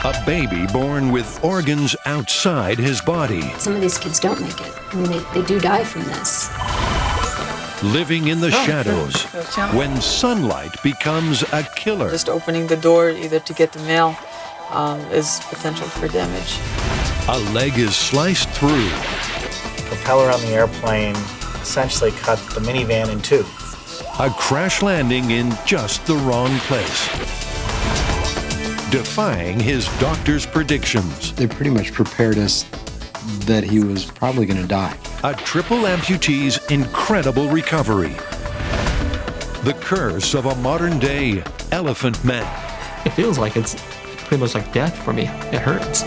A baby born with organs outside his body. Some of these kids don't make it. I mean, they do die from this. Living in the shadows when sunlight becomes a killer. Just opening the door either to get the mail is potential for damage. A leg is sliced through. Propeller on the airplane essentially cut the minivan in two. A crash landing in just the wrong place. Defying his doctor's predictions. They pretty much prepared us that he was probably going to die. A triple amputee's incredible recovery. The curse of a modern-day elephant man. It feels like it's pretty much like death for me. It hurts.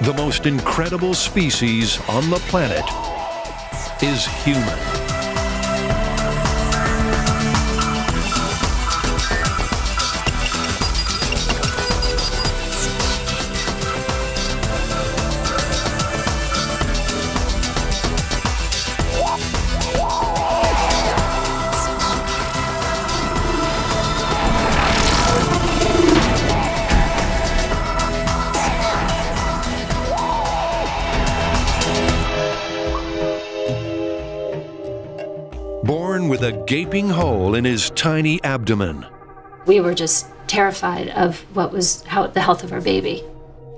The most incredible species on the planet is human. Born with a gaping hole in his tiny abdomen. We were just terrified of the health of our baby.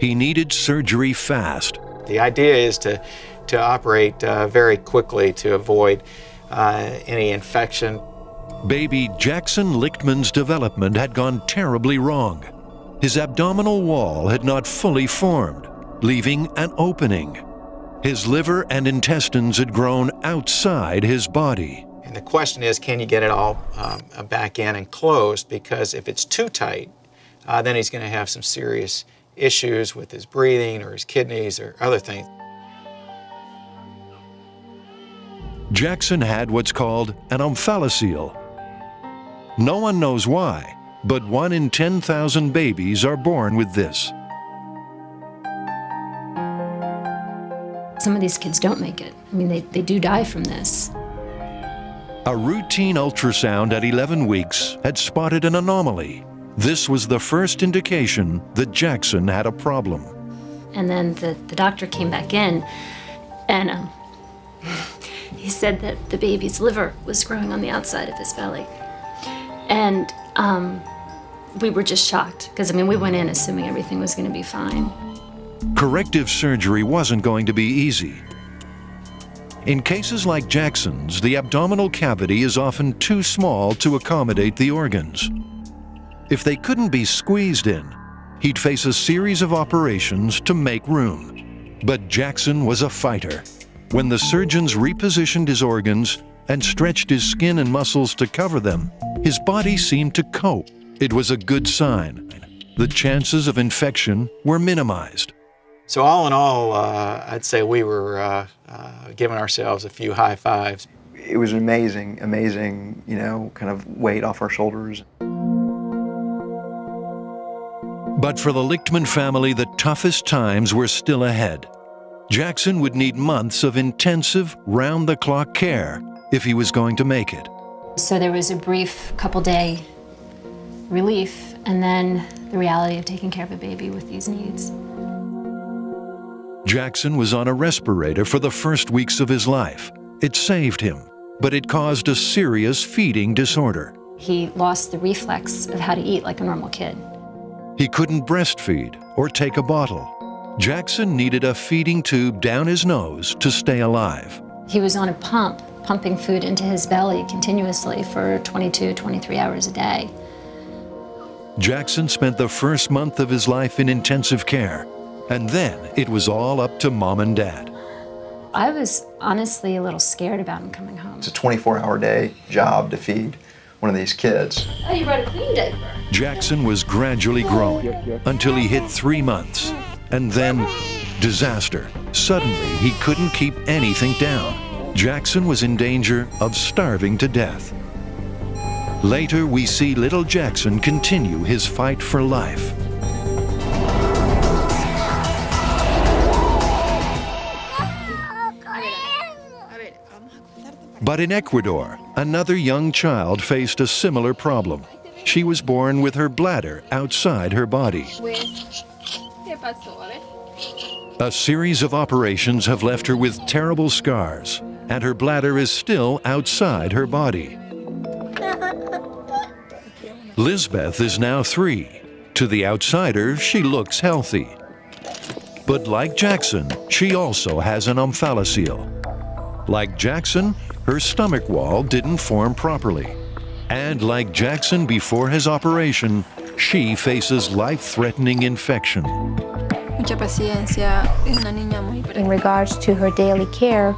He needed surgery fast. The idea is to operate very quickly to avoid any infection. Baby Jackson Lichtman's development had gone terribly wrong. His abdominal wall had not fully formed, leaving an opening. His liver and intestines had grown outside his body. And the question is, can you get it all back in and closed? Because if it's too tight, then he's going to have some serious issues with his breathing or his kidneys or other things. Jackson had what's called an omphalocele. No one knows why, but 1 in 10,000 babies are born with this. Some of these kids don't make it. I mean, they do die from this. A routine ultrasound at 11 weeks had spotted an anomaly. This was the first indication that Jackson had a problem. And then the doctor came back in, and he said that the baby's liver was growing on the outside of his belly. And we were just shocked, because, I mean, we went in assuming everything was going to be fine. Corrective surgery wasn't going to be easy. In cases like Jackson's, the abdominal cavity is often too small to accommodate the organs. If they couldn't be squeezed in, he'd face a series of operations to make room. But Jackson was a fighter. When the surgeons repositioned his organs and stretched his skin and muscles to cover them, his body seemed to cope. It was a good sign. The chances of infection were minimized. So all in all, I'd say we were giving ourselves a few high fives. It was an amazing, kind of weight off our shoulders. But for the Lichtman family, the toughest times were still ahead. Jackson would need months of intensive, round-the-clock care if he was going to make it. So there was a brief couple-day relief, and then the reality of taking care of a baby with these needs. Jackson was on a respirator for the first weeks of his life. It saved him, but it caused a serious feeding disorder. He lost the reflex of how to eat like a normal kid. He couldn't breastfeed or take a bottle. Jackson needed a feeding tube down his nose to stay alive. He was on a pump, pumping food into his belly continuously for 22, 23 hours a day. Jackson spent the first month of his life in intensive care, and then it was all up to Mom and Dad. I was honestly a little scared about him coming home. It's a 24-hour-day job to feed one of these kids. Oh, you brought a clean diaper. Jackson was gradually growing until he hit 3 months, and then disaster. Suddenly, he couldn't keep anything down. Jackson was in danger of starving to death. Later, we see little Jackson continue his fight for life. But in Ecuador, another young child faced a similar problem. she was born with her bladder outside her body. A series of operations have left her with terrible scars, and her bladder is still outside her body. Lisbeth is now 3. To the outsider, she looks healthy. But like Jackson, she also has an omphalocele. Like Jackson, her stomach wall didn't form properly. And like Jackson before his operation, she faces life-threatening infection. In regards to her daily care,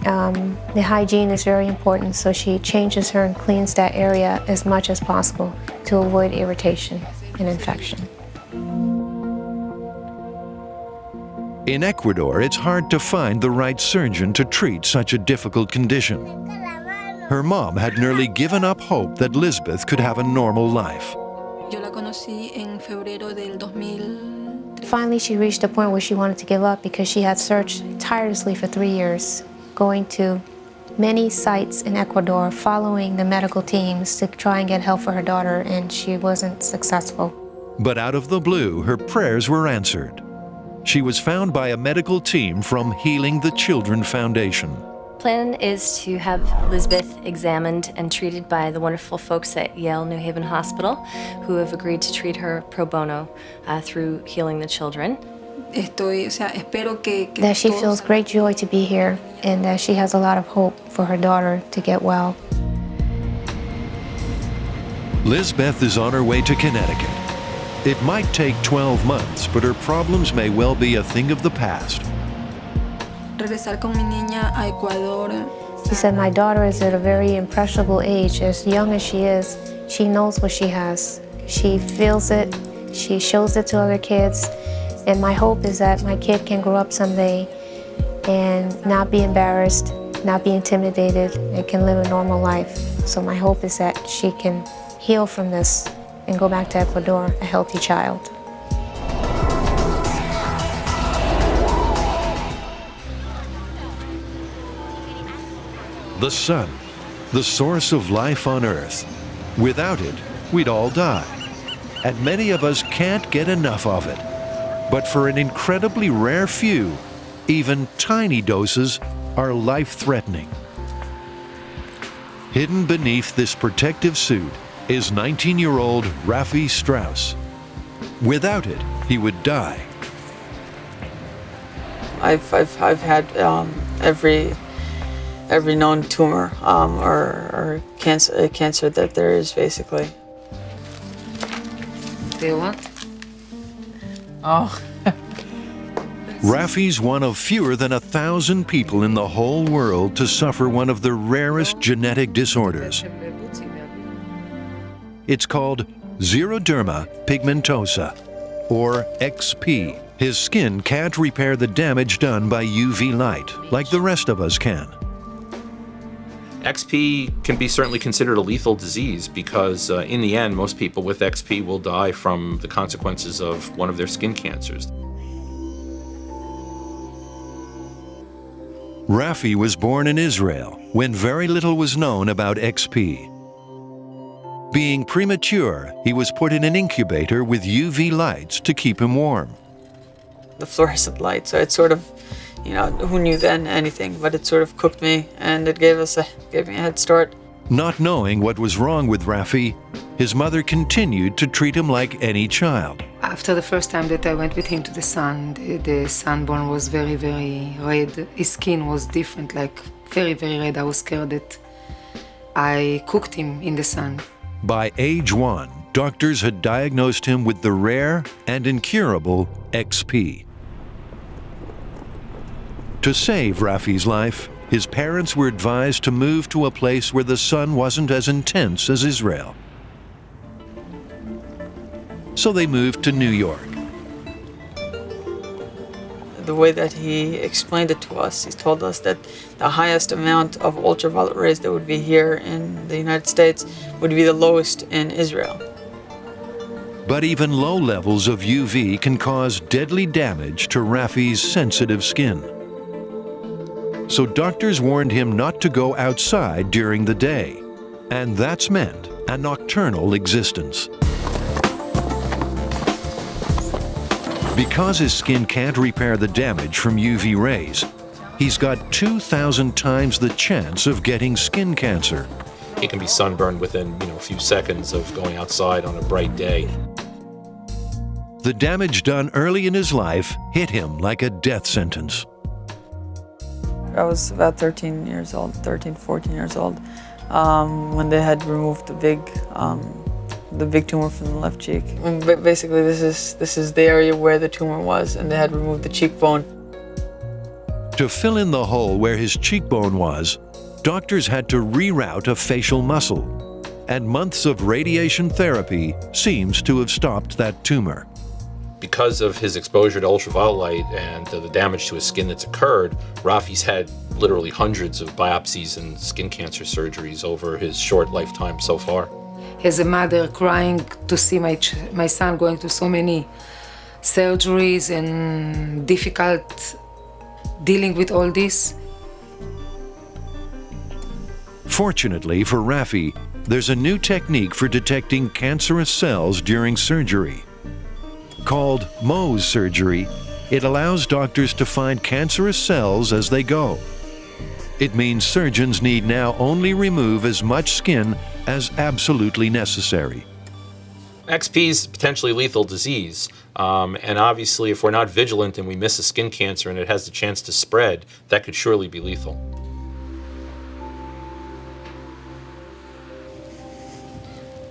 the hygiene is very important, so she changes her and cleans that area as much as possible to avoid irritation and infection. In Ecuador, it's hard to find the right surgeon to treat such a difficult condition. Her mom had nearly given up hope that Lisbeth could have a normal life. Finally, she reached a point where she wanted to give up because she had searched tirelessly for 3 years, going to many sites in Ecuador, following the medical teams to try and get help for her daughter, and she wasn't successful. But out of the blue, her prayers were answered. She was found by a medical team from Healing the Children Foundation. Plan is to have Lisbeth examined and treated by the wonderful folks at Yale New Haven Hospital, who have agreed to treat her pro bono through Healing the Children. That she feels great joy to be here, and that she has a lot of hope for her daughter to get well. Lisbeth is on her way to Connecticut. It might take 12 months, but her problems may well be a thing of the past. She said, my daughter is at a very impressionable age. As young as she is, she knows what she has. She feels it, she shows it to other kids, and my hope is that my kid can grow up someday and not be embarrassed, not be intimidated, and can live a normal life. So my hope is that she can heal from this and go back to Ecuador a healthy child. The sun, the source of life on Earth. Without it, we'd all die. And many of us can't get enough of it. But for an incredibly rare few, even tiny doses are life-threatening. Hidden beneath this protective suit is 19-year-old Rafi Strauss. Without it, he would die. I've had every known tumor or cancer that there is, basically. Do you want? Oh. Rafi's one of fewer than 1,000 people in the whole world to suffer one of the rarest genetic disorders. It's called xeroderma pigmentosa, or XP. His skin can't repair the damage done by UV light, like the rest of us can. XP can be certainly considered a lethal disease because in the end, most people with XP will die from the consequences of one of their skin cancers. Rafi was born in Israel when very little was known about XP. Being premature, he was put in an incubator with UV lights to keep him warm. The fluorescent light, so it sort of, you know, who knew then anything, but it sort of cooked me, and it gave me a head start. Not knowing what was wrong with Rafi, his mother continued to treat him like any child. After the first time that I went with him to the sun, the sunburn was very, very red. His skin was different, like very, very red. I was scared that I cooked him in the sun. By age 1, doctors had diagnosed him with the rare and incurable XP. To save Rafi's life, his parents were advised to move to a place where the sun wasn't as intense as Israel. So they moved to New York. The way that he explained it to us, he told us that the highest amount of ultraviolet rays that would be here in the United States would be the lowest in Israel. But even low levels of UV can cause deadly damage to Rafi's sensitive skin. So doctors warned him not to go outside during the day, and that's meant a nocturnal existence. Because his skin can't repair the damage from UV rays, he's got 2,000 times the chance of getting skin cancer. He can be sunburned within, a few seconds of going outside on a bright day. The damage done early in his life hit him like a death sentence. I was about 13, 14 years old, when they had removed the big tumor from the left cheek. And basically, this is the area where the tumor was, and they had removed the cheekbone. To fill in the hole where his cheekbone was, doctors had to reroute a facial muscle, and months of radiation therapy seems to have stopped that tumor. Because of his exposure to ultraviolet light and the damage to his skin that's occurred, Rafi's had literally hundreds of biopsies and skin cancer surgeries over his short lifetime so far. As a mother, crying to see my son going through so many surgeries and difficult dealing with all this. Fortunately for Rafi, there's a new technique for detecting cancerous cells during surgery. Called Mohs surgery, it allows doctors to find cancerous cells as they go. It means surgeons need now only remove as much skin as absolutely necessary. XP is potentially lethal disease, and obviously if we're not vigilant and we miss a skin cancer and it has the chance to spread, that could surely be lethal.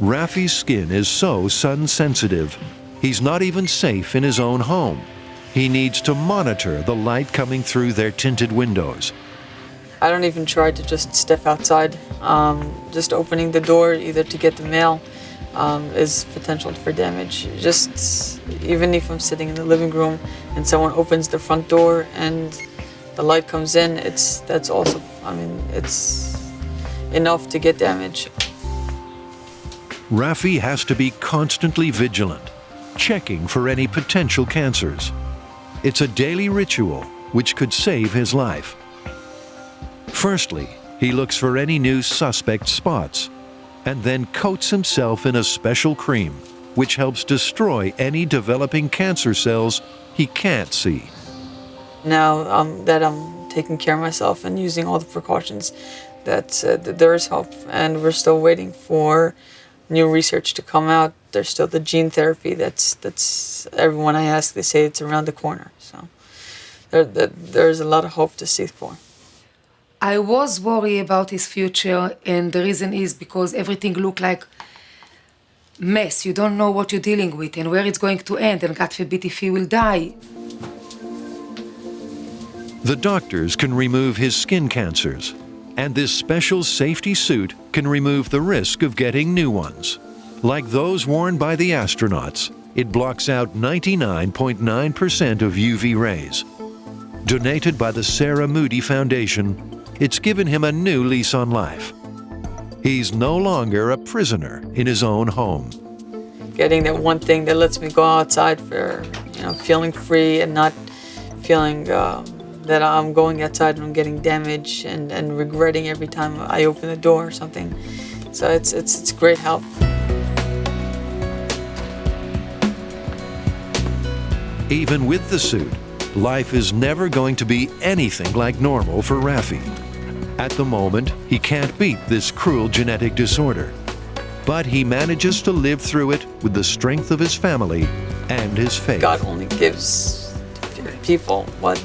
Rafi's skin is so sun-sensitive, he's not even safe in his own home. He needs to monitor the light coming through their tinted windows. I don't even try to just step outside. Just opening the door, either to get the mail, is potential for damage. Just even if I'm sitting in the living room and someone opens the front door and the light comes in, that's also, it's enough to get damage. Rafi has to be constantly vigilant, checking for any potential cancers. It's a daily ritual which could save his life. Firstly, he looks for any new suspect spots, and then coats himself in a special cream, which helps destroy any developing cancer cells he can't see. Now that I'm taking care of myself and using all the precautions, that there is hope, and we're still waiting for new research to come out. There's still the gene therapy that's everyone I ask, they say it's around the corner. So there's a lot of hope to seek for. I was worried about his future, and the reason is because everything looked like mess. You don't know what you're dealing with and where it's going to end, and God forbid if he will die. The doctors can remove his skin cancers, and this special safety suit can remove the risk of getting new ones. Like those worn by the astronauts, it blocks out 99.9% of UV rays. Donated by the Sarah Moody Foundation, it's given him a new lease on life. He's no longer a prisoner in his own home. Getting that one thing that lets me go outside for, feeling free and not feeling that I'm going outside and I'm getting damage and regretting every time I open the door or something. So it's great help. Even with the suit, life is never going to be anything like normal for Rafi. At the moment, he can't beat this cruel genetic disorder, but he manages to live through it with the strength of his family and his faith. God only gives people what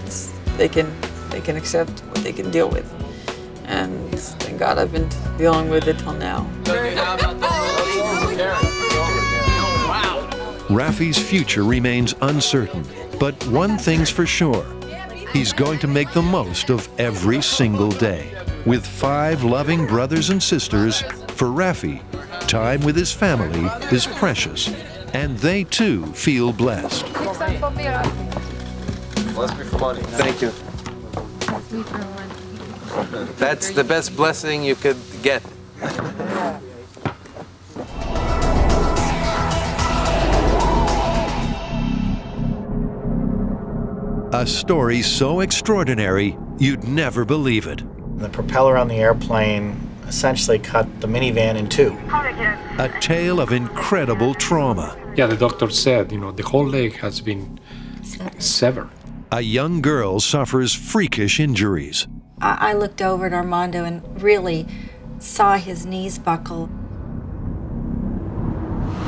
they can accept, what they can deal with. And thank God I've been dealing with it till now. Rafi's future remains uncertain, but one thing's for sure. He's going to make the most of every single day. With 5 loving brothers and sisters, for Rafi, time with his family is precious, and they too feel blessed. Thank you. That's the best blessing you could get. A story so extraordinary, you'd never believe it. The propeller on the airplane essentially cut the minivan in two. A tale of incredible trauma. Yeah, the doctor said, the whole leg has been severed. A young girl suffers freakish injuries. I looked over at Armando and really saw his knees buckle.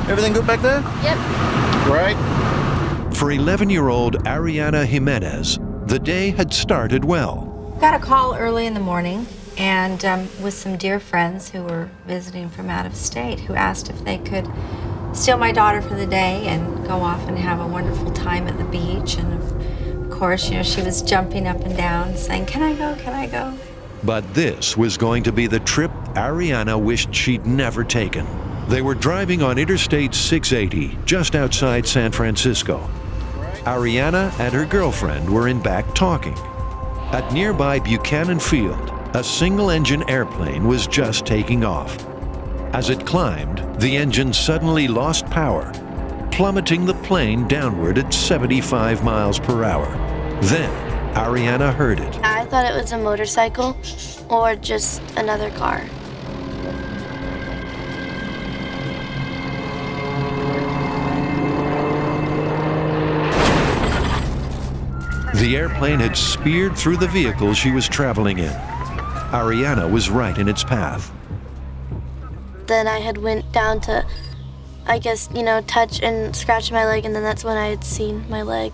Everything good back there? Yep. Right. For 11-year-old Ariana Jimenez, the day had started well. Got a call early in the morning and with some dear friends who were visiting from out of state who asked if they could steal my daughter for the day and go off and have a wonderful time at the beach. And of course, she was jumping up and down saying, "Can I go? Can I go?" But this was going to be the trip Ariana wished she'd never taken. They were driving on Interstate 680 just outside San Francisco. Ariana and her girlfriend were in back talking. At nearby Buchanan Field, a single-engine airplane was just taking off. As it climbed, the engine suddenly lost power, plummeting the plane downward at 75 miles per hour. Then, Ariana heard it. I thought it was a motorcycle or just another car. The airplane had speared through the vehicle she was traveling in. Ariana was right in its path. Then I had went down to, I guess, touch and scratch my leg, and then that's when I had seen my leg.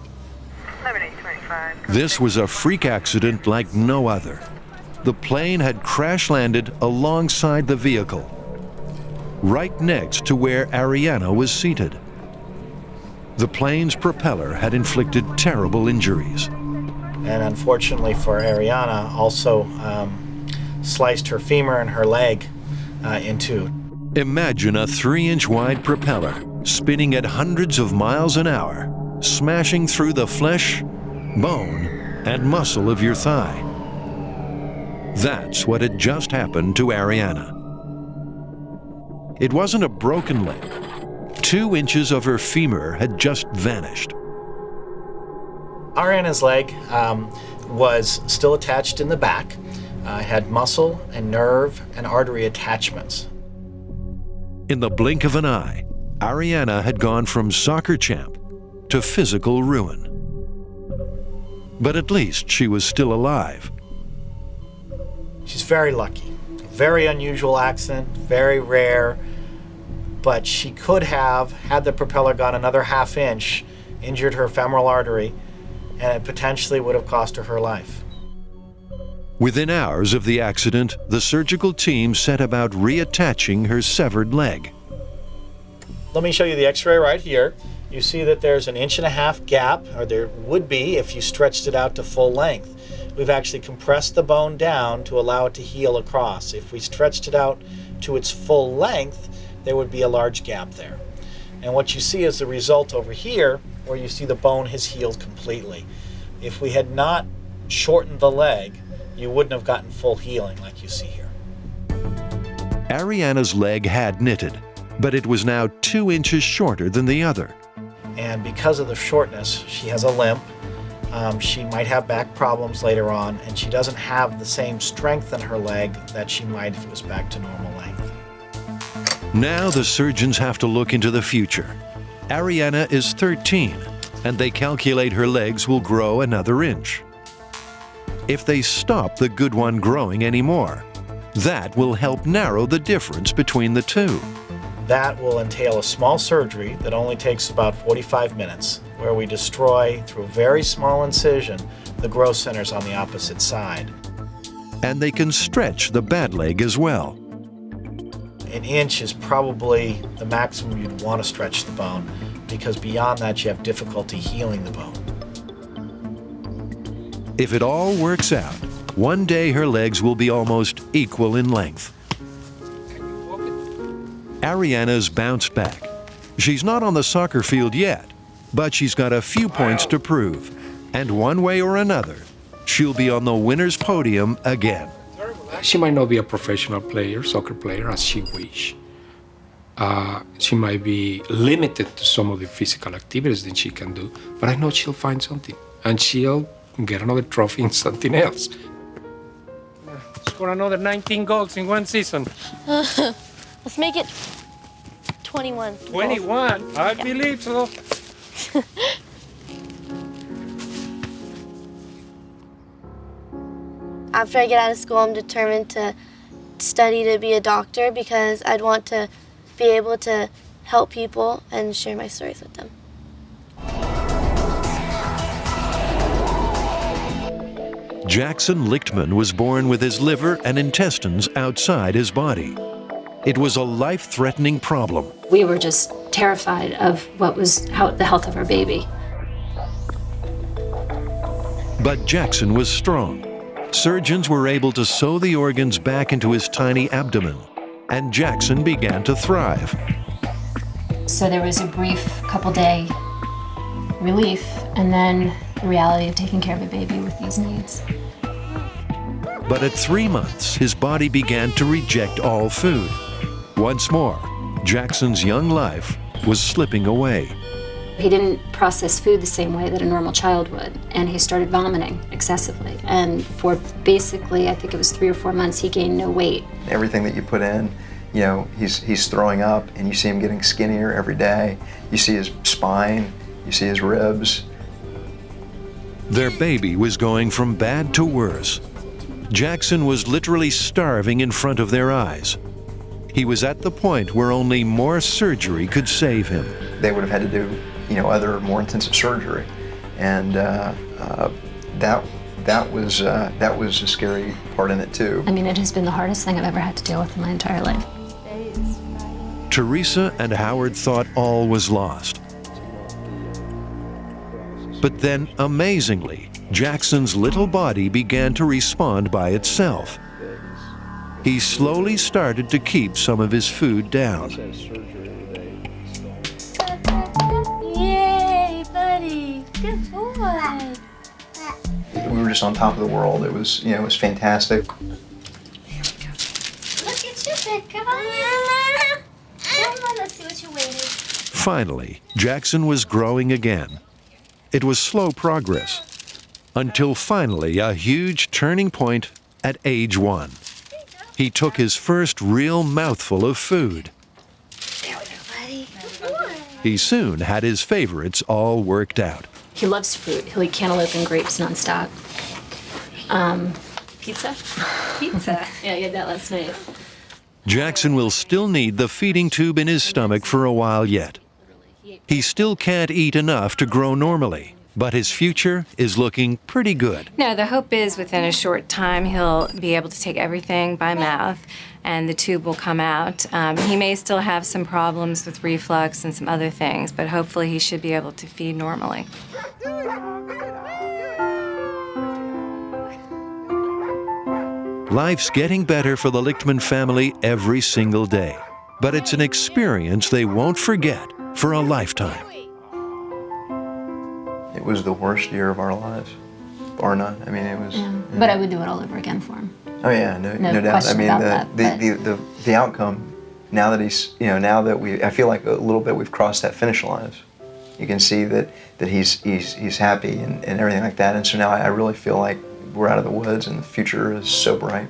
This was a freak accident like no other. The plane had crash-landed alongside the vehicle, right next to where Ariana was seated. The plane's propeller had inflicted terrible injuries. And unfortunately for Ariana, also sliced her femur and her leg in two. Imagine a 3-inch wide propeller spinning at hundreds of miles an hour, smashing through the flesh, bone, and muscle of your thigh. That's what had just happened to Ariana. It wasn't a broken leg. 2 inches of her femur had just vanished. Ariana's leg was still attached in the back. It had muscle and nerve and artery attachments. In the blink of an eye, Ariana had gone from soccer champ to physical ruin. But at least she was still alive. She's very lucky. Very unusual accident, very rare. But she could have, had the propeller gone another ½ inch, injured her femoral artery, and it potentially would have cost her life. Within hours of the accident, the surgical team set about reattaching her severed leg. Let me show you the x-ray right here. You see that there's an 1.5 inch gap, or there would be if you stretched it out to full length. We've actually compressed the bone down to allow it to heal across. If we stretched it out to its full length, there would be a large gap there. And what you see is the result over here, where you see the bone has healed completely. If we had not shortened the leg, you wouldn't have gotten full healing like you see here. Ariana's leg had knitted, but it was now 2 inches shorter than the other. And because of the shortness, she has a limp. She might have back problems later on, and she doesn't have the same strength in her leg that she might if it was back to normal length. Now the surgeons have to look into the future. Ariana is 13, and they calculate her legs will grow another inch. If they stop the good one growing anymore, that will help narrow the difference between the two. That will entail a small surgery that only takes about 45 minutes, where we destroy, through a very small incision, the growth centers on the opposite side. And they can stretch the bad leg as well. 1 inch is probably the maximum you'd want to stretch the bone, because beyond that you have difficulty healing the bone. If it all works out, one day her legs will be almost equal in length. Ariana's bounced back. She's not on the soccer field yet, but she's got a few points to prove. And one way or another, she'll be on the winner's podium again. She might not be a professional player, soccer player, as she wish. She might be limited to some of the physical activities that she can do, but I know she'll find something, and she'll get another trophy in something else. for another 19 goals in one season. Let's make it 21. 21? I believe so. After I get out of school, I'm determined to study to be a doctor because I'd want to be able to help people and share my stories with them. Jackson Lichtman was born with his liver and intestines outside his body. It was a life-threatening problem. We were just terrified of the health of our baby. But Jackson was strong. Surgeons were able to sew the organs back into his tiny abdomen, and Jackson began to thrive. So there was a brief couple-day relief, and then the reality of taking care of a baby with these needs. But at 3 months, his body began to reject all food. Once more, Jackson's young life was slipping away. He didn't process food the same way that a normal child would, and he started vomiting excessively. And for basically, I think it was 3 or 4 months, he gained no weight. Everything that you put in, you know, he's throwing up, and you see him getting skinnier every day. You see his spine, you see his ribs. Their baby was going from bad to worse. Jackson was literally starving in front of their eyes. He was at the point where only more surgery could save him. They would have had to do, you know, other more intensive surgery, and that was a scary part in it too. I mean, it has been the hardest thing I've ever had to deal with in my entire life. Teresa and Howard thought all was lost. But then, amazingly, Jackson's little body began to respond by itself. He slowly started to keep some of his food down. Yay, buddy! Good boy! We were just on top of the world. It was, you know, it was fantastic. Look at you, big. Come on. Come on, let's see what you waited. Finally, Jackson was growing again. It was slow progress, until finally a huge turning point at age 1. He took his first real mouthful of food. There we go, buddy. He soon had his favorites all worked out. He loves fruit. He'll eat cantaloupe and grapes nonstop. Pizza? Pizza. Yeah, he had that last night. Jackson will still need the feeding tube in his stomach for a while yet. He still can't eat enough to grow normally, but his future is looking pretty good. No, the hope is within a short time he'll be able to take everything by mouth and the tube will come out. He may still have some problems with reflux and some other things, but hopefully he should be able to feed normally. Life's getting better for the Lichtman family every single day, but it's an experience they won't forget for a lifetime. It was the worst year of our lives, bar none. I mean, it was. Yeah. But I would do it all over again for him. Oh yeah, no doubt. I question mean, about the outcome. Now that he's, you know, now that I feel like a little bit we've crossed that finish line. You can see that he's happy and everything like that. And so now I really feel like we're out of the woods and the future is so bright.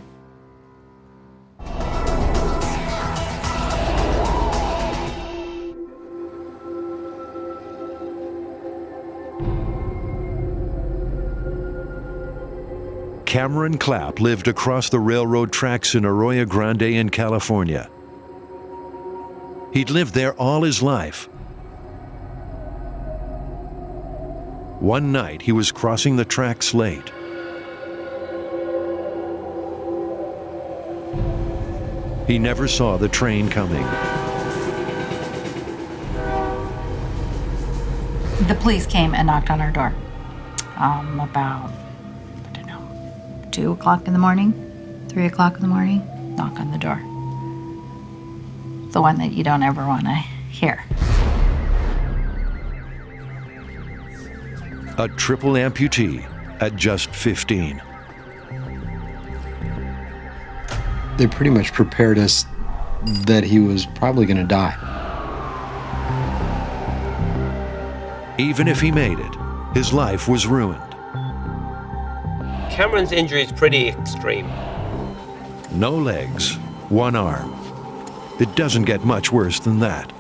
Cameron Clapp lived across the railroad tracks in Arroyo Grande in California. He'd lived there all his life. One night, he was crossing the tracks late. He never saw the train coming. The police came and knocked on our door about, 2 o'clock in the morning, 3 o'clock in the morning, knock on the door. The one that you don't ever want to hear. A triple amputee at just 15. They pretty much prepared us that he was probably going to die. Even if he made it, his life was ruined. Cameron's injury is pretty extreme. No legs, one arm. It doesn't get much worse than that.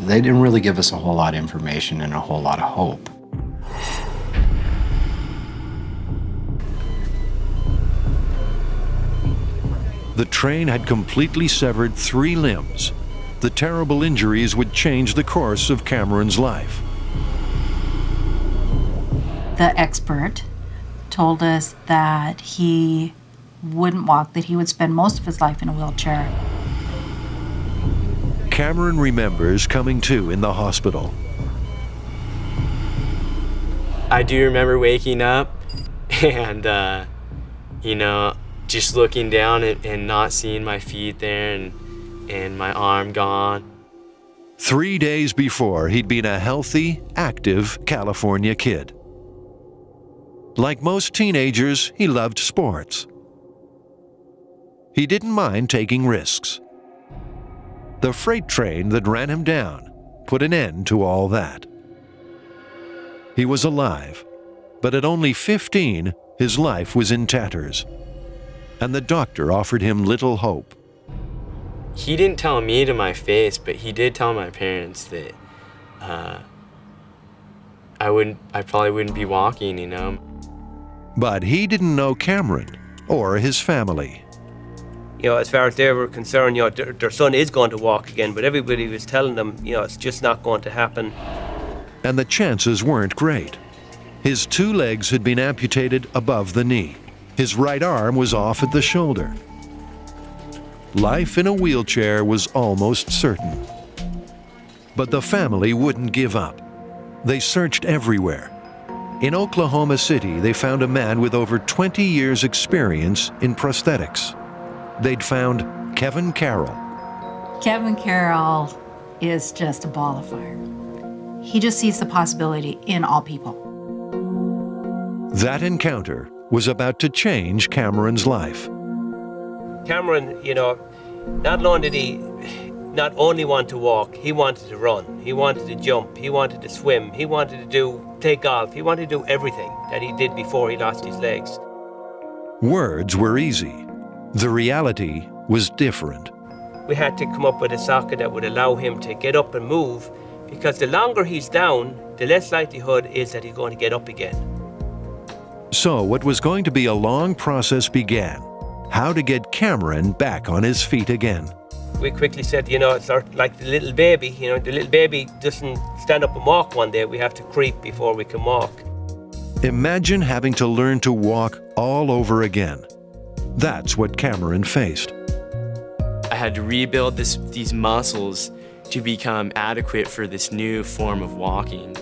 They didn't really give us a whole lot of information and a whole lot of hope. The train had completely severed 3 limbs. The terrible injuries would change the course of Cameron's life. The expert told us that he wouldn't walk, that he would spend most of his life in a wheelchair. Cameron remembers coming to in the hospital. I do remember waking up and, just looking down and not seeing my feet there and my arm gone. 3 days before, he'd been a healthy, active California kid. Like most teenagers, he loved sports. He didn't mind taking risks. The freight train that ran him down put an end to all that. He was alive, but at only 15, his life was in tatters, and the doctor offered him little hope. He didn't tell me to my face, but he did tell my parents that I probably wouldn't be walking, But he didn't know Cameron or his family. As far as they were concerned, their son is going to walk again, but everybody was telling them, it's just not going to happen. And the chances weren't great. His 2 legs had been amputated above the knee. His right arm was off at the shoulder. Life in a wheelchair was almost certain. But the family wouldn't give up. They searched everywhere. In Oklahoma City, they found a man with over 20 years' experience in prosthetics. They'd found Kevin Carroll. Kevin Carroll is just a ball of fire. He just sees the possibility in all people. That encounter was about to change Cameron's life. Cameron, not only did he not only want to walk, he wanted to run, he wanted to jump, he wanted to swim, he wanted to play golf, he wanted to do everything that he did before he lost his legs. Words were easy. The reality was different. We had to come up with a socket that would allow him to get up and move, because the longer he's down, the less likelihood is that he's going to get up again. So what was going to be a long process began. How to get Cameron back on his feet again. We quickly said, it's sort of like the little baby. The little baby doesn't stand up and walk one day. We have to creep before we can walk. Imagine having to learn to walk all over again. That's what Cameron faced. I had to rebuild these muscles to become adequate for this new form of walking.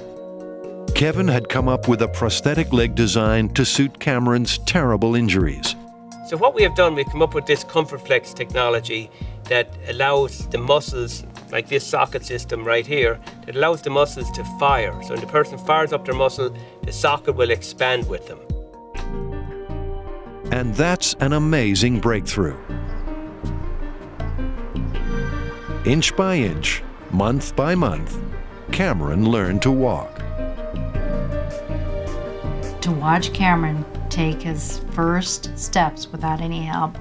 Kevin had come up with a prosthetic leg design to suit Cameron's terrible injuries. So what we have done, we've come up with this ComfortFlex technology that allows the muscles, like this socket system right here, that allows the muscles to fire. So when the person fires up their muscle, the socket will expand with them. And that's an amazing breakthrough. Inch by inch, month by month, Cameron learned to walk. To watch Cameron take his first steps without any help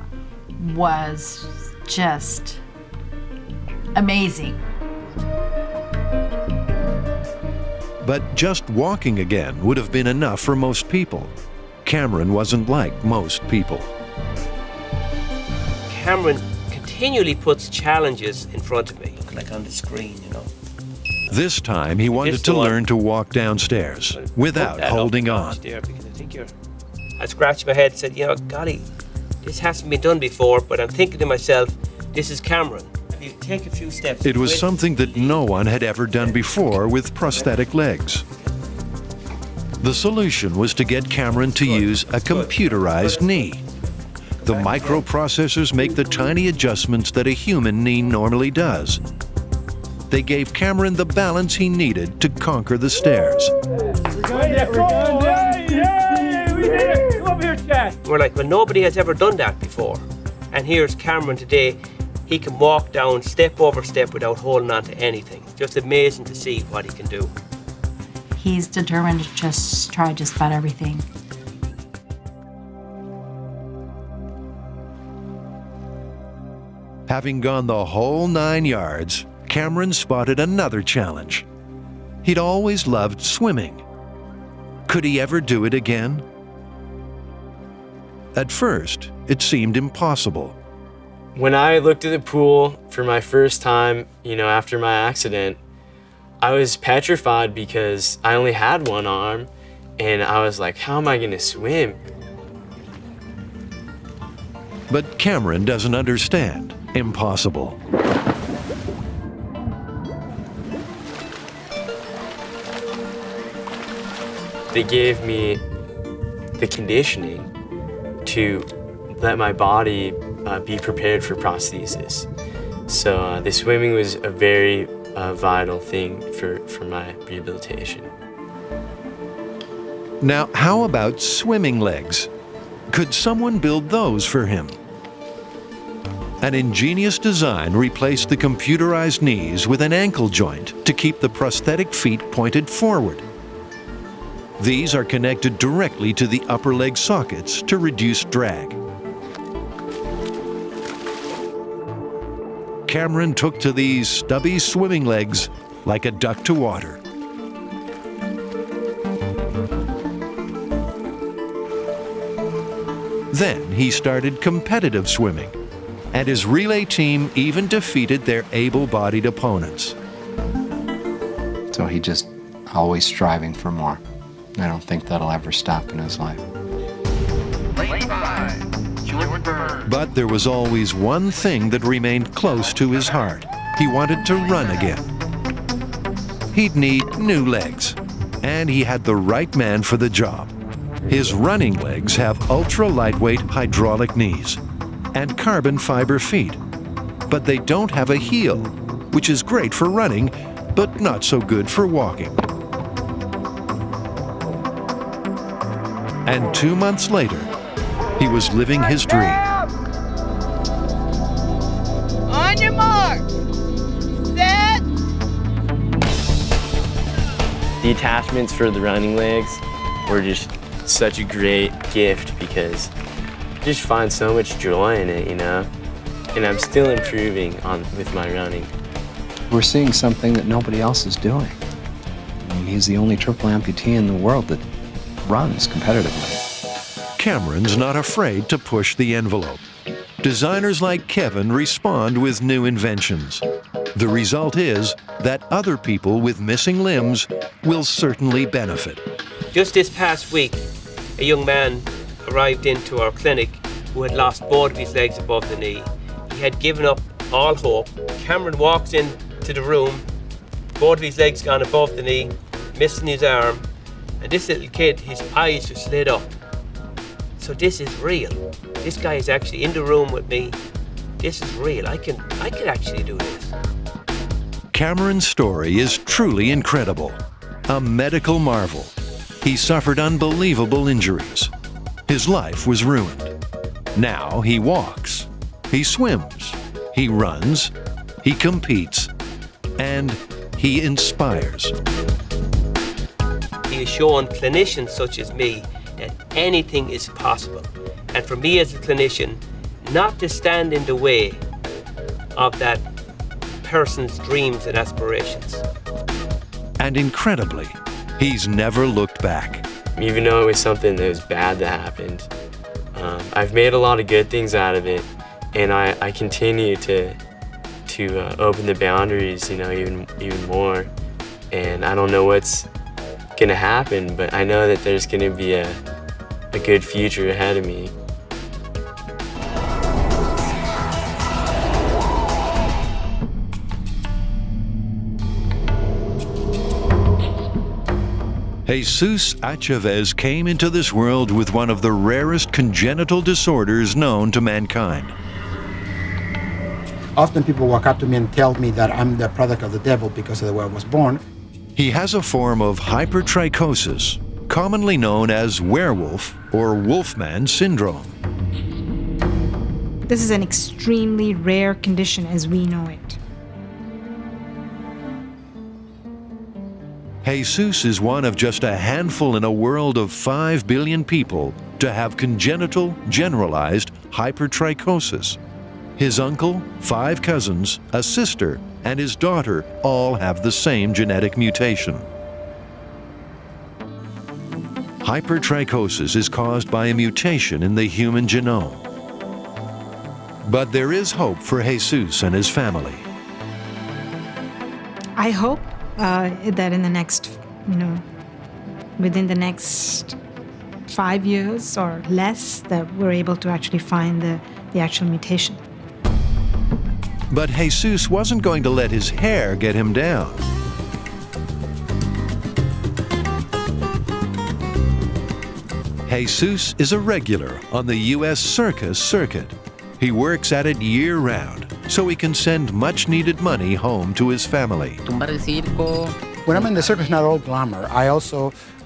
was just amazing. But just walking again would have been enough for most people. Cameron wasn't like most people. Cameron continually puts challenges in front of me, like on the screen, This time he wanted to learn to walk downstairs without holding on. I scratched my head and said, golly, this hasn't been done before, but I'm thinking to myself, this is Cameron. If you take a few steps. It was something that no one had ever done before with prosthetic legs. The solution was to get Cameron to use a computerized knee. The microprocessors make the tiny adjustments that a human knee normally does. They gave Cameron the balance he needed to conquer the stairs. We're like, well, nobody has ever done that before. And here's Cameron today. He can walk down step over step without holding on to anything. Just amazing to see what he can do. He's determined to just try just about everything. Having gone the whole 9 yards, Cameron spotted another challenge. He'd always loved swimming. Could he ever do it again? At first, it seemed impossible. When I looked at the pool for my first time, after my accident, I was petrified because I only had one arm, and I was like, how am I gonna swim? But Cameron doesn't understand impossible. They gave me the conditioning to let my body be prepared for prosthesis. So the swimming was a very vital thing for my rehabilitation. Now, how about swimming legs? Could someone build those for him? An ingenious design replaced the computerized knees with an ankle joint to keep the prosthetic feet pointed forward. These are connected directly to the upper leg sockets to reduce drag. Cameron took to these stubby swimming legs like a duck to water. Then he started competitive swimming, and his relay team even defeated their able-bodied opponents. So he just always striving for more. I don't think that'll ever stop in his life. But there was always one thing that remained close to his heart. He wanted to run again. He'd need new legs, and he had the right man for the job. His running legs have ultra-lightweight hydraulic knees and carbon fiber feet, but they don't have a heel, which is great for running, but not so good for walking. And 2 months later, he was living his dream. On your marks, set. The attachments for the running legs were just such a great gift because I just find so much joy in it, and I'm still improving with my running. We're seeing something that nobody else is doing. I mean, he's the only triple amputee in the world that runs competitively. Cameron's not afraid to push the envelope. Designers like Kevin respond with new inventions. The result is that other people with missing limbs will certainly benefit. Just this past week, a young man arrived into our clinic who had lost both of his legs above the knee. He had given up all hope. Cameron walks into the room, both of his legs gone above the knee, missing his arm, and this little kid, his eyes just lit up. So this is real. This guy is actually in the room with me. This is real. I can actually do this. Cameron's story is truly incredible. A medical marvel. He suffered unbelievable injuries. His life was ruined. Now he walks, he swims, he runs, he competes, and he inspires. He has shown clinicians such as me that anything is possible. And for me as a clinician, not to stand in the way of that person's dreams and aspirations. And incredibly, he's never looked back. Even though it was something that was bad that happened, I've made a lot of good things out of it, and I continue to open the boundaries, even more. And I don't know what's gonna happen, but I know that there's gonna be a good future ahead of me. Jesus Chavez came into this world with one of the rarest congenital disorders known to mankind. Often people walk up to me and tell me that I'm the product of the devil because of the way I was born. He has a form of hypertrichosis, commonly known as werewolf or wolfman syndrome. This is an extremely rare condition as we know it. Jesus is one of just a handful in a world of 5 billion people to have congenital generalized hypertrichosis. His uncle, 5 cousins, a sister, and his daughter all have the same genetic mutation. Hypertrichosis is caused by a mutation in the human genome. But there is hope for Jesus and his family. I hope that in the next, within the next 5 years or less, that we're able to actually find the actual mutation. But Jesus wasn't going to let his hair get him down. Jesus is a regular on the U.S. circus circuit. He works at it year-round, so he can send much-needed money home to his family. When I'm in the circus, not all glamour.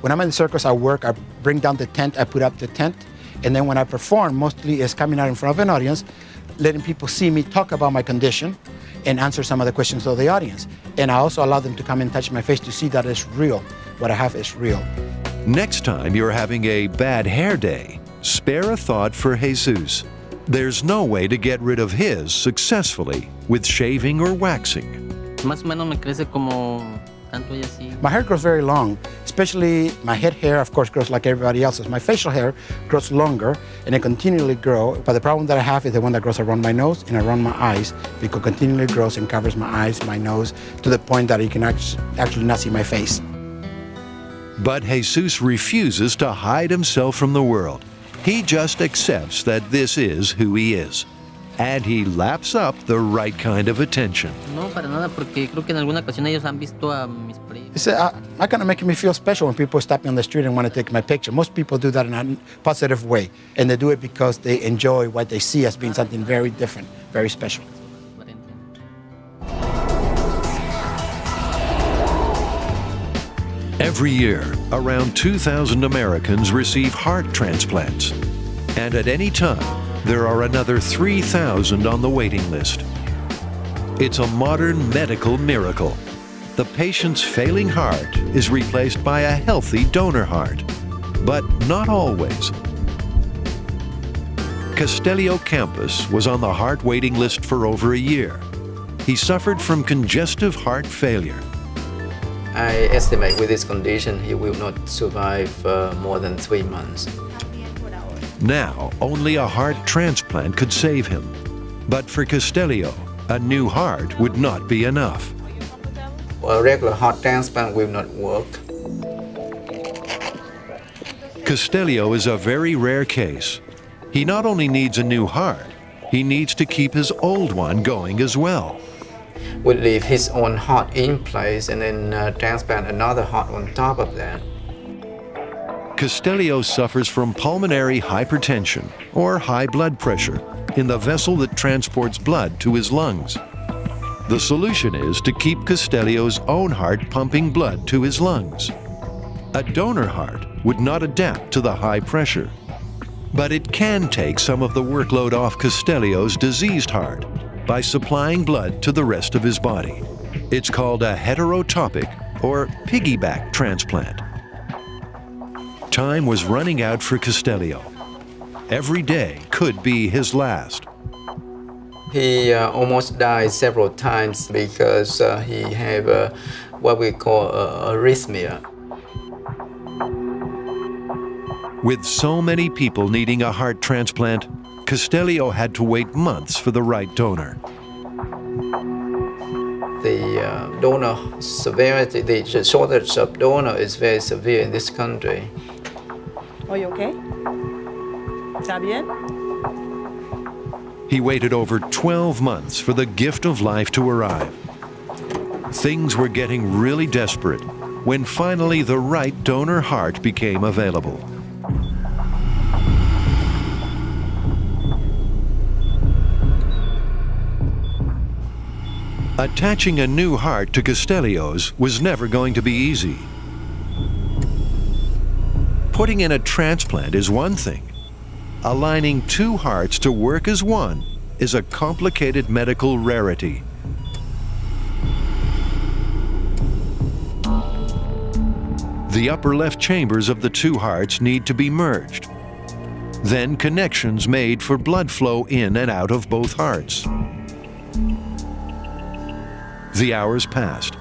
When I'm in the circus, I work, I bring down the tent, I put up the tent, and then when I perform, mostly it's coming out in front of an audience, letting people see me talk about my condition and answer some of the questions of the audience. And I also allow them to come and touch my face to see that it's real. What I have is real. Next time you're having a bad hair day, spare a thought for Jesus. There's no way to get rid of his successfully with shaving or waxing. My hair grows very long, especially my head hair, of course, grows like everybody else's. My facial hair grows longer and it continually grows, but the problem that I have is the one that grows around my nose and around my eyes, because it continually grows and covers my eyes, my nose, to the point that you can actually not see my face. But Jesus refuses to hide himself from the world. He just accepts that this is who he is. And he laps up the right kind of attention. It's kind of making me feel special when people stop me on the street and want to take my picture. Most people do that in a positive way, and they do it because they enjoy what they see as being something very different, very special. Every year, around 2,000 Americans receive heart transplants. And at any time, there are another 3,000 on the waiting list. It's a modern medical miracle. The patient's failing heart is replaced by a healthy donor heart. But not always. Castelio Campos was on the heart waiting list for over a year. He suffered from congestive heart failure. I estimate with this condition he will not survive more than 3 months. Now, only a heart transplant could save him. But for Castelio, a new heart would not be enough. A regular heart transplant will not work. Castelio is a very rare case. He not only needs a new heart, he needs to keep his old one going as well. Would leave his own heart in place and then transplant another heart on top of that. Castelio suffers from pulmonary hypertension, or high blood pressure, in the vessel that transports blood to his lungs. The solution is to keep Castelio's own heart pumping blood to his lungs. A donor heart would not adapt to the high pressure, but it can take some of the workload off Castelio's diseased heart by supplying blood to the rest of his body. It's called a heterotopic or piggyback transplant. Time was running out for Castelio. Every day could be his last. He almost died several times because he had what we call arrhythmia. With so many people needing a heart transplant, Castelio had to wait months for the right donor. The donor severity, the shortage of donor is very severe in this country. Are you okay? ¿Está bien? He waited over 12 months for the gift of life to arrive. Things were getting really desperate when finally the right donor heart became available. Attaching a new heart to Castelio's was never going to be easy. Putting in a transplant is one thing. Aligning 2 hearts to work as one is a complicated medical rarity. The upper left chambers of the 2 hearts need to be merged. then connections made for blood flow in and out of both hearts. The hours passed,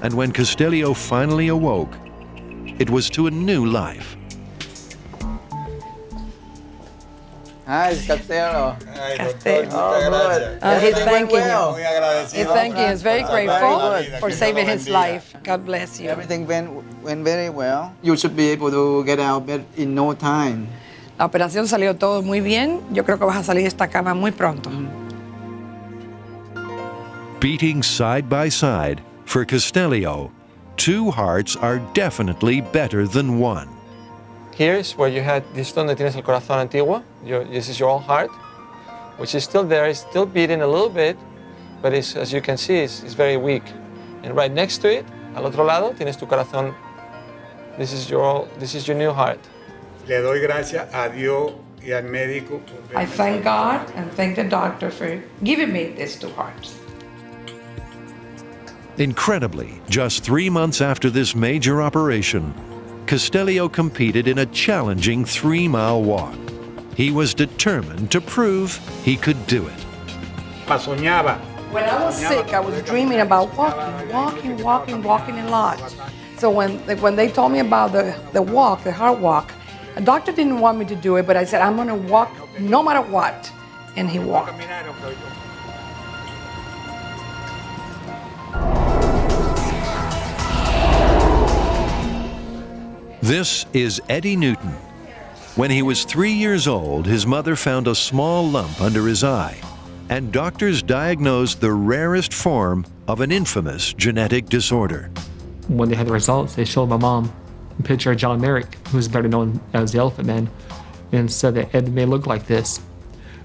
and when Castillo finally awoke, it was to a new life. Hi, Castillo. He's thanking you. He's thanking you. He's very grateful for saving his life. God bless you. Everything went very well. You should be able to get out of bed in no time. La operación salió todo muy bien. Yo creo que vas a salir de esta cama muy pronto. Beating side by side, for Castillo, two hearts are definitely better than one. Here is where you had this donde tienes el corazón antiguo. This is your own heart, which is still there. It's still beating a little bit, but it's, as you can see, it's very weak. And right next to it, al otro lado, tienes tu corazón. This is your new heart. Le doy gracias a Dios y al médico. I thank God and thank the doctor for giving me these two hearts. Incredibly, just 3 months after this major operation, Castillo competed in a challenging 3-mile walk. He was determined to prove he could do it. Soñaba. When I was sick, I was dreaming about walking a lot. So when they told me about the walk, the heart walk, the doctor didn't want me to do it, but I said, I'm gonna walk no matter what. And he walked. This is Eddie Newton. When he was 3 years old, his mother found a small lump under his eye, and doctors diagnosed the rarest form of an infamous genetic disorder. When they had the results, they showed my mom a picture of John Merrick, who's better known as the Elephant Man, and said that Ed may look like this.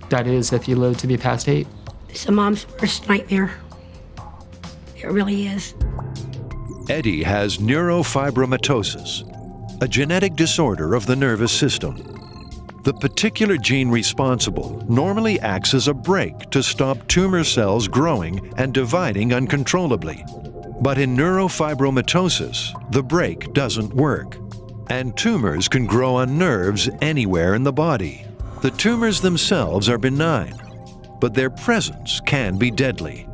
That is, if he lived to be past 8. It's a mom's worst nightmare. It really is. Eddie has neurofibromatosis, a genetic disorder of the nervous system. The particular gene responsible normally acts as a brake to stop tumor cells growing and dividing uncontrollably. But in neurofibromatosis, the brake doesn't work, and tumors can grow on nerves anywhere in the body. The tumors themselves are benign, but their presence can be deadly.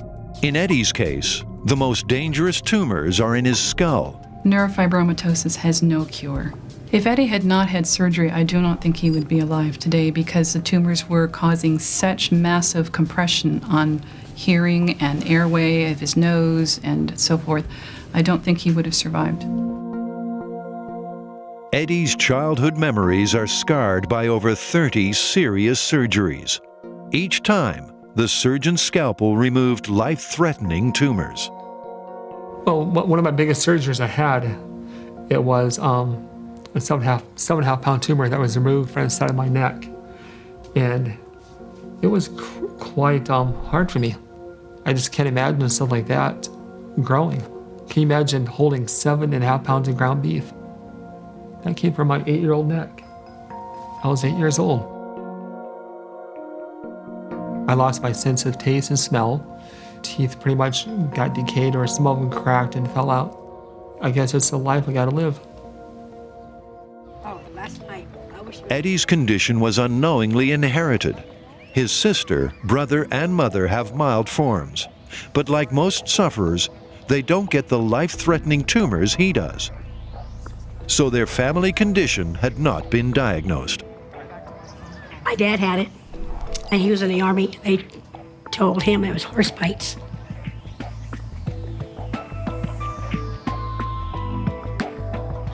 In Eddie's case, the most dangerous tumors are in his skull. Neurofibromatosis has no cure. If Eddie had not had surgery, I do not think he would be alive today because the tumors were causing such massive compression on hearing and airway of his nose and so forth. I don't think he would have survived. Eddie's childhood memories are scarred by over 30 serious surgeries. Each time, the surgeon's scalpel removed life-threatening tumors. Well, one of my biggest surgeries I had, it was a 7.5 pound tumor that was removed from the side of my neck. And it was quite hard for me. I just can't imagine something like that growing. Can you imagine holding 7.5 pounds of ground beef? That came from my 8-year-old neck. I was 8 years old. I lost my sense of taste and smell. Teeth pretty much got decayed, or some of them cracked and fell out. I guess it's the life I gotta live. Eddie's condition was unknowingly inherited. His sister, brother, and mother have mild forms. But like most sufferers, they don't get the life-threatening tumors he does. So their family condition had not been diagnosed. My dad had it, and he was in the Army. They told him it was horse bites.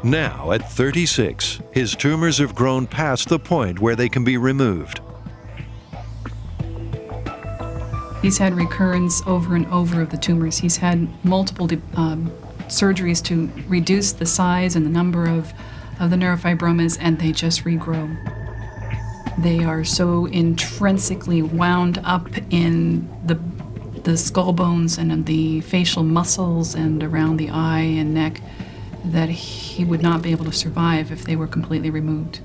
Now, at 36, his tumors have grown past the point where they can be removed. He's had recurrence over and over of the tumors. He's had multiple surgeries to reduce the size and the number of the neurofibromas, and they just regrow. They are so intrinsically wound up in the skull bones and in the facial muscles and around the eye and neck that he would not be able to survive if they were completely removed.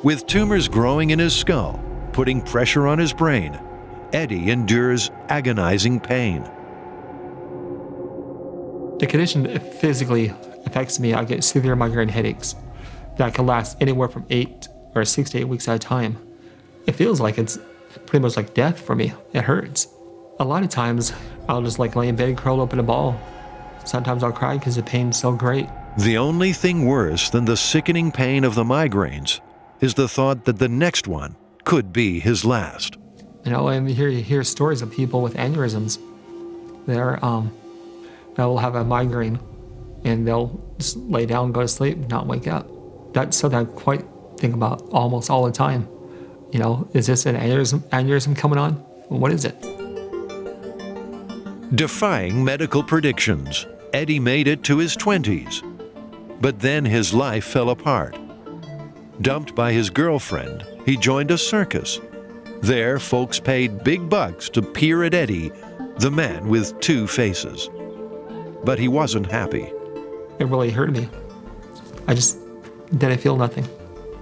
With tumors growing in his skull, putting pressure on his brain, Eddie endures agonizing pain. The condition physically affects me. I get severe migraine headaches that can last anywhere from 8 or 6 to 8 weeks at a time. It feels like it's pretty much like death for me. It hurts. A lot of times, I'll just like lay in bed, curl up in a ball. Sometimes I'll cry because the pain's so great. The only thing worse than the sickening pain of the migraines is the thought that the next one could be his last. You know, and you hear stories of people with aneurysms. They'll have a migraine and they'll just lay down, go to sleep, not wake up. That's something I quite think about almost all the time. You know, is this an aneurysm coming on? What is it? Defying medical predictions, Eddie made it to his 20s. But then his life fell apart. Dumped by his girlfriend, he joined a circus. There, folks paid big bucks to peer at Eddie, the man with two faces. But he wasn't happy. It really hurt me. I just didn't feel nothing.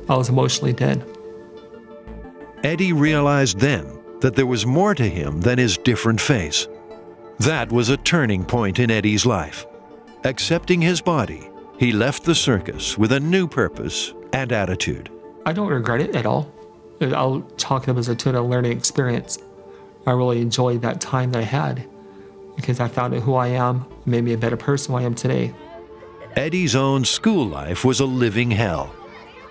I was emotionally dead. Eddie realized then that there was more to him than his different face. That was a turning point in Eddie's life. Accepting his body, he left the circus with a new purpose and attitude. I don't regret it at all. I'll chalk it as a learning experience. I really enjoyed that time that I had because I found out who I am, made me a better person who I am today. Eddie's own school life was a living hell.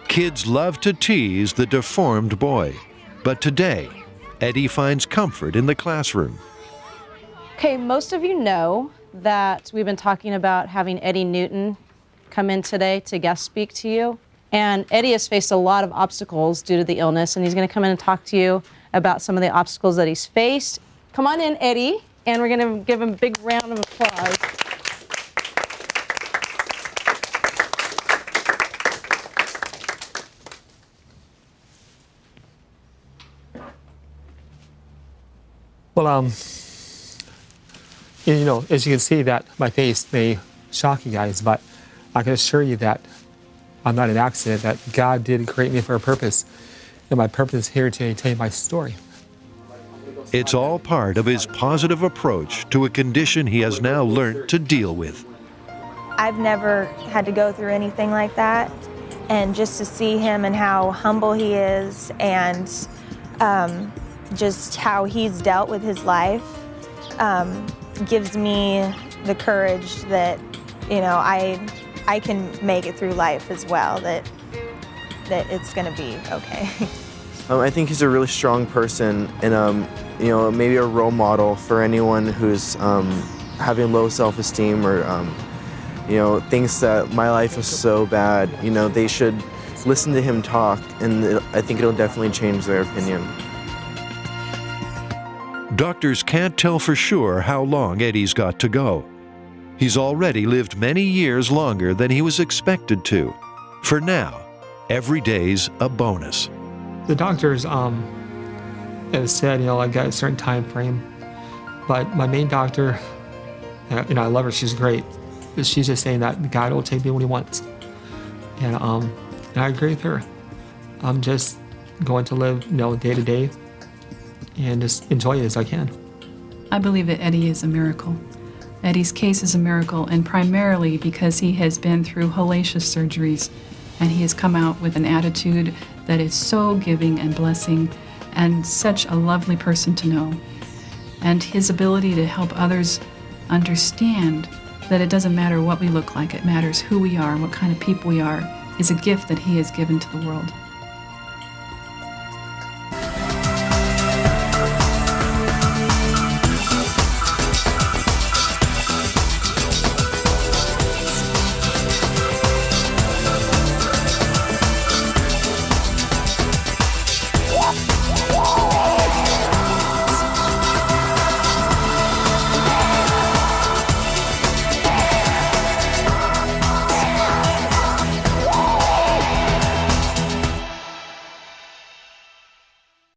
Kids loved to tease the deformed boy. But today, Eddie finds comfort in the classroom. Okay, most of you know that we've been talking about having Eddie Newton come in today to guest speak to you. And Eddie has faced a lot of obstacles due to the illness, and he's going to come in and talk to you about some of the obstacles that he's faced. Come on in, Eddie, and we're going to give him a big round of applause. Well, you know, as you can see that my face may shock you guys, but I can assure you that I'm not an accident, that God did create me for a purpose, and my purpose is here to tell you my story. It's all part of his positive approach to a condition he has now learned to deal with. I've never had to go through anything like that, and just to see him and how humble he is and just how he's dealt with his life gives me the courage that, you know, I can make it through life as well, that it's going to be okay. I think he's a really strong person and, you know, maybe a role model for anyone who's having low self-esteem or, you know, thinks that my life is so bad. You know, they should listen to him talk, and I think it'll definitely change their opinion. Doctors can't tell for sure how long Eddie's got to go. He's already lived many years longer than he was expected to. For now, every day's a bonus. The doctors have said, you know, I got a certain time frame, but my main doctor, you know, I love her, she's great. She's just saying that God will take me when he wants. And I agree with her. I'm just going to live, you know, day to day and just enjoy it as I can. I believe that Eddie is a miracle. Eddie's case is a miracle, and primarily because he has been through hellacious surgeries, and he has come out with an attitude that is so giving and blessing, and such a lovely person to know. And his ability to help others understand that it doesn't matter what we look like, it matters who we are and what kind of people we are, is a gift that he has given to the world.